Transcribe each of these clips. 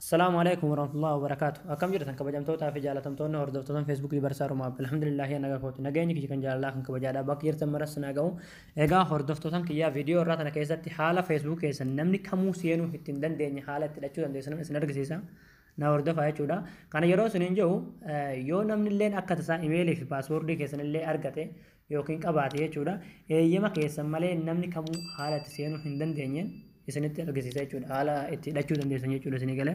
Assalamualaikum warahmatullahi wabarakatuh. Akkam jirtan kabajamtoota fi jaalatamtoonni hordoftoota Facebook barsaa Romaa alhamdulillah nagaa kooti nageenyi kiyya kan jaalalaa kan kabajaadhaa bakka jirtan maras naga'u egaa hordoftoota kiyyaa viidiyoo irraa tana keessatti haala Facebook keessan namni kamuu seenuu ittiin dandeenye haala itti hidhachuu dandeessan isin argisiisa na hordofaa jechuudha. Kana yeroo isiniin jiru yoo namni illee akka tasaa imeelii fi paaswoordii keessan illee argate yookiin qabaate jechuudha eeyyama keessan malee namni kamuu haala itti seenuu hin dandeenye isinitti argisiisa jechuudha haala itti hidhachuu dandeessan jechuudha isinii galee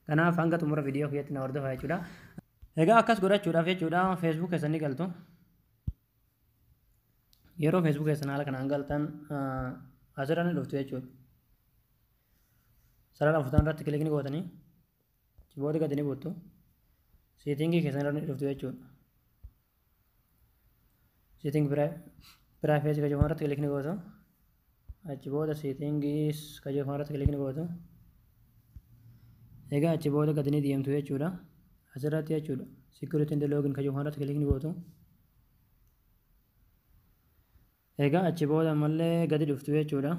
kanaaf hanga xumura viidiyoo kiyyaatti na hordofaa jechuudha. Egaa akkas godhachuudhaaf jechuudha Facebook keessan ni galtu. Yeroo Facebook keessan haala kanaan galtan asirra ni dhuftu jechuudha. Sarara afuutaan irratti kilikni gootanii booda gadi ni buuttu. Seetingii keessan irra ni dhuftu jechuudha. Seeting privacy kajeelfama irratti kilikni gootu. Achi booda seetingiis kajeelfama irratti kilikni gootu. Egaa achi booda gadi ni deemtu jechuudha. Asirratti jechuudha. Security and login kajeelfama irratti kilikni gootu. Egaa achi booda ammallee gadi dhuftu jechuudha.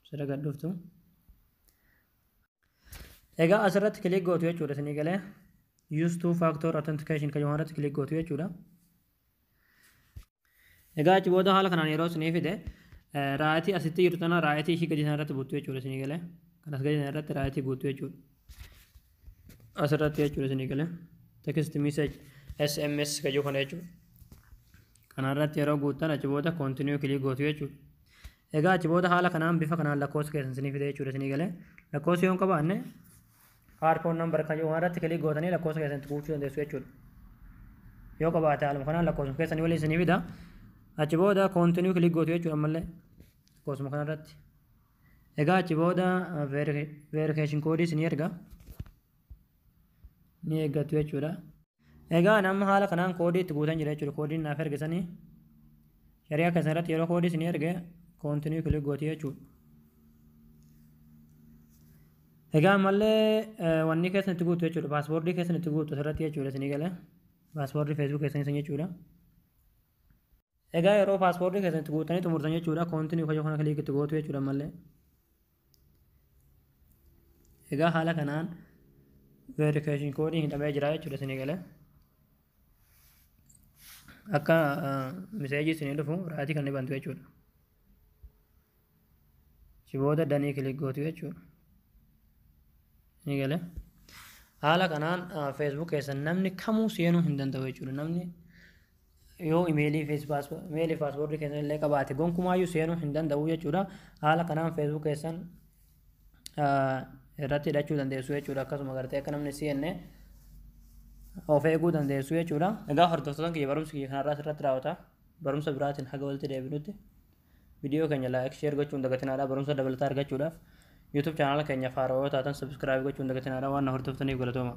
Sirra gadi dhuftu. Egaa asirratti kilik gootu jechuudha isinii galee. Use two factor authentication kajeelfama irratti kilik gootu jechuudha. Egaa achi booda haala kanaan yeroo isinii fide raayitii asitti jirtu tana raayitii ishii gadi sana irratti buuttu jechuudha isinii galee. Kanas gadi sana irratti raayitii buuttu jechuudha. Asirratti jechuudha isinii galee. Text message SMS kajeelfama jechuudha. Kanarratti yeroo guuttan achi booda continue kilik gootu jechuudha. Egaa achi booda haala kanaan bifa kanaan lakkoofsa keessan isinii fide jechuudha isinii galee. Lakkoofsi yoo hin qabaanne phone number kajeelfama irratti kilik gootanii lakkoofsa keessan itti buufachuu dandeessu jechuudha. Yoo qabaate haaluma kanaan lakkoofsa keessanii waliin isinii fida. Achi booda continue kilik gootu jechuudha ammallee lakkoofsuma kanarratti. Egaa achi booda verification code isinii erga. Ni eeggatu jechuudha. Egaa nama haala kanaan koodii itti guutan jira jechuudha. Koodiin naaf ergisanii shari'a keessan irratti yeroo koodii isinii erge continue kilik gootu jechuudha. Egaa ammallee wanni keessan itti guutu jechuudha. Paaswoordii keessan itti guutu asirratti jechuudha isinii galee. Paaswoordii Facebook keessan isin jechuudha. Egaa yeroo paaswoordii keessan itti guutanii xumurtan jechuudha. Continue kajeelfama kilik itti gootu jechuudha ammallee. Egaa haala kanaan verification code hidhamee jira jechuudha isinii galee. Akka meseejii isinii dhufu raayitii kan ni bantu jechuudha. Achi booda danii kilik gootu jechuudha. Isinii galee. Haala kanaan Facebook keessan namni kamuu seenuu hin danda'u jechuudha. Namni yoo imeelii fi paaswoordii keessan illee qabaate gonkumaayyuu seenuu hin danda'u jechuudha. Haala kanaan Facebook keessan irratti hidhachuu dandeessu jechuudha. Akkasuma gartee akka namni seenne of eeguu dandeessu jechuudha. Egaa hordoftoota kiyya barumsa kiyya kanarraa asirratti raawwata. Barumsa biraatiin haga walitti deebinutti viidiyoo keenya like share gochuun dagatinaadha. Barumsa dabalataa argachuudhaaf YouTube channel keenya faarawoo taatan subscribe gochuun dagatinaadha. Waan na hordoftaniif galatooma.